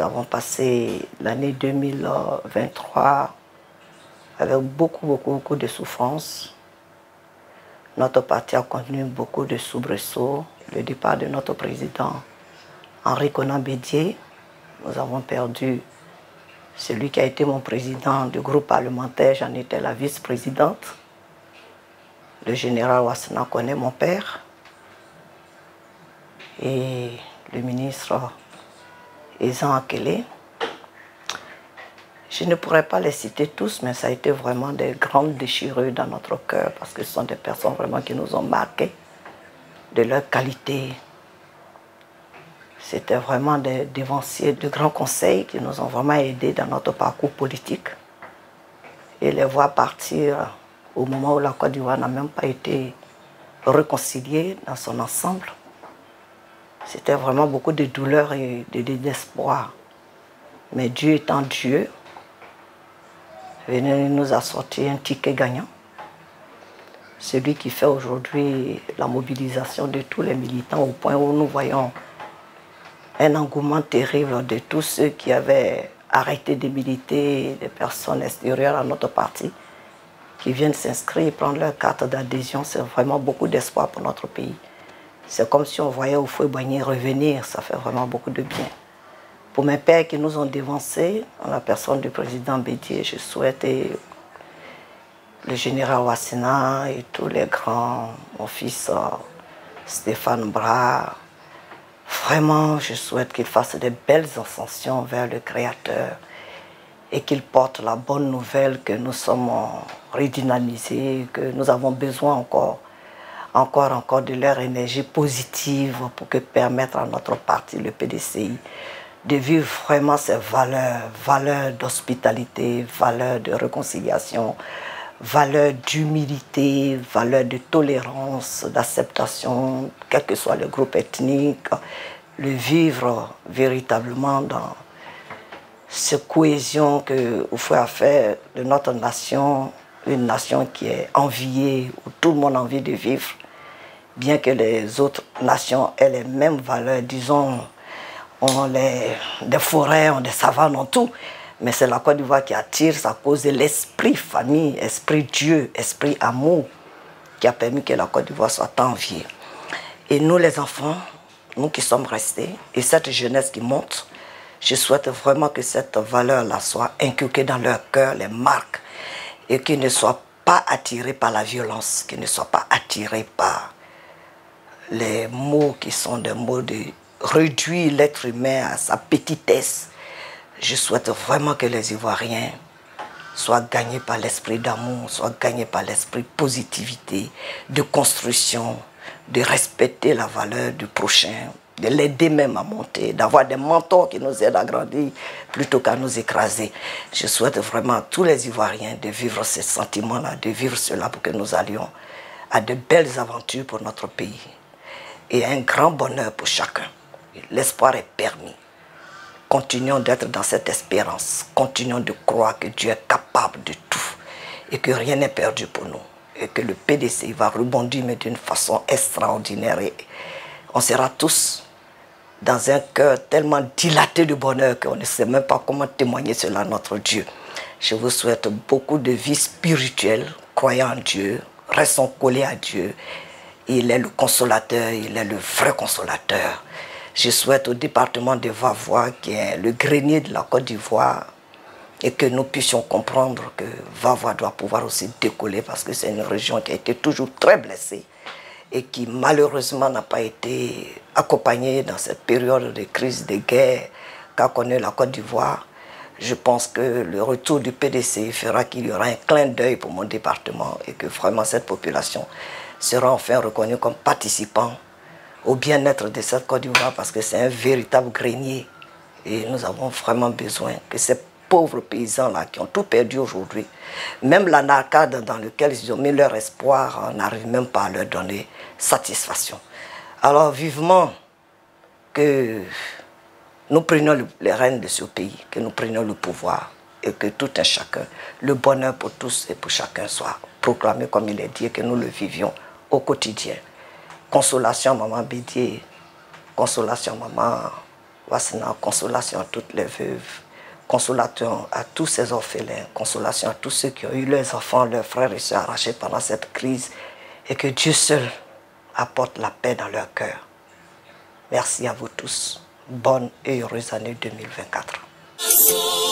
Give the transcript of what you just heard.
nous avons passé l'année 2023 avec beaucoup de souffrances. Notre parti a connu beaucoup de soubresauts. Le départ de notre président, Henri Konan Bédié. Nous avons perdu celui qui a été mon président du groupe parlementaire. J'en étais la vice-présidente. Le général Wassana connaît mon père. Et le ministre Ezan Akele. Je ne pourrais pas les citer tous, mais ça a été vraiment des grandes déchirures dans notre cœur parce que ce sont des personnes vraiment qui nous ont marqués de leur qualité. C'était vraiment des dévanciers de grands conseils qui nous ont vraiment aidés dans notre parcours politique. Et les voir partir au moment où la Côte d'Ivoire n'a même pas été réconciliée dans son ensemble. C'était vraiment beaucoup de douleur et de désespoir. Mais Dieu étant Dieu, il nous a sorti un ticket gagnant. Celui qui fait aujourd'hui la mobilisation de tous les militants au point où nous voyons un engouement terrible de tous ceux qui avaient arrêté de militer, des personnes extérieures à notre parti, qui viennent s'inscrire et prendre leur carte d'adhésion. C'est vraiment beaucoup d'espoir pour notre pays. C'est comme si on voyait Houphouët-Boigny revenir, ça fait vraiment beaucoup de bien. Pour mes pères qui nous ont dévancés, en la personne du président Bédié, je souhaite le général Wassana et tous les grands, mon fils Stéphane Bras. Vraiment, je souhaite qu'ils fassent de belles ascensions vers le Créateur et qu'ils portent la bonne nouvelle que nous sommes redynamisés, que nous avons besoin encore de leur énergie positive pour que permettre à notre parti, le PDCI, de vivre vraiment ces valeurs d'hospitalité, valeurs de réconciliation, valeurs d'humilité, valeurs de tolérance, d'acceptation, quel que soit le groupe ethnique, le vivre véritablement dans cette cohésion que Houphouët a fait de notre nation, une nation qui est enviée, où tout le monde a envie de vivre, bien que les autres nations aient les mêmes valeurs, disons, on des forêts, on des savanes, on tout. Mais c'est la Côte d'Ivoire qui attire, ça cause de l'esprit famille, esprit Dieu, esprit amour, qui a permis que la Côte d'Ivoire soit enviée. Et nous les enfants, nous qui sommes restés, et cette jeunesse qui monte, je souhaite vraiment que cette valeur-là soit inculquée dans leur cœur, les marques, et qu'ils ne soient pas attirés par la violence, qu'ils ne soient pas attirés par les mots qui sont des mots de réduire l'être humain à sa petitesse. Je souhaite vraiment que les Ivoiriens soient gagnés par l'esprit d'amour, soient gagnés par l'esprit de positivité, de construction, de respecter la valeur du prochain, de l'aider même à monter, d'avoir des mentors qui nous aident à grandir plutôt qu'à nous écraser. Je souhaite vraiment à tous les Ivoiriens de vivre ce sentiment-là, de vivre cela pour que nous allions à de belles aventures pour notre pays et un grand bonheur pour chacun. L'espoir est permis. Continuons d'être dans cette espérance. Continuons de croire que Dieu est capable de tout et que rien n'est perdu pour nous. Et que le PDC va rebondir, mais d'une façon extraordinaire. Et on sera tous dans un cœur tellement dilaté de bonheur qu'on ne sait même pas comment témoigner cela à notre Dieu. Je vous souhaite beaucoup de vie spirituelle, croyant en Dieu, restons collés à Dieu. Il est le consolateur, il est le vrai consolateur. Je souhaite au département de Vavois, qui est le grenier de la Côte d'Ivoire, et que nous puissions comprendre que Vavois doit pouvoir aussi décoller parce que c'est une région qui a été toujours très blessée et qui malheureusement n'a pas été accompagnée dans cette période de crise, de guerre qu'a connue la Côte d'Ivoire. Je pense que le retour du PDC fera qu'il y aura un clin d'œil pour mon département et que vraiment cette population sera enfin reconnue comme participant au bien-être de cette Côte d'Ivoire parce que c'est un véritable grenier et nous avons vraiment besoin que ces pauvres paysans-là qui ont tout perdu aujourd'hui, même la narcade dans laquelle ils ont mis leur espoir, n'arrive même pas à leur donner satisfaction. Alors vivement que nous prenions les rênes de ce pays, que nous prenions le pouvoir et que tout un chacun, le bonheur pour tous et pour chacun soit proclamé comme il est dit et que nous le vivions au quotidien. Consolation maman Bédié, consolation maman consolation à toutes les veuves, consolation à tous ces orphelins, consolation à tous ceux qui ont eu leurs enfants, leurs frères et sœurs arrachés pendant cette crise, et que Dieu seul apporte la paix dans leur cœur. Merci à vous tous. Bonne et heureuse année 2024.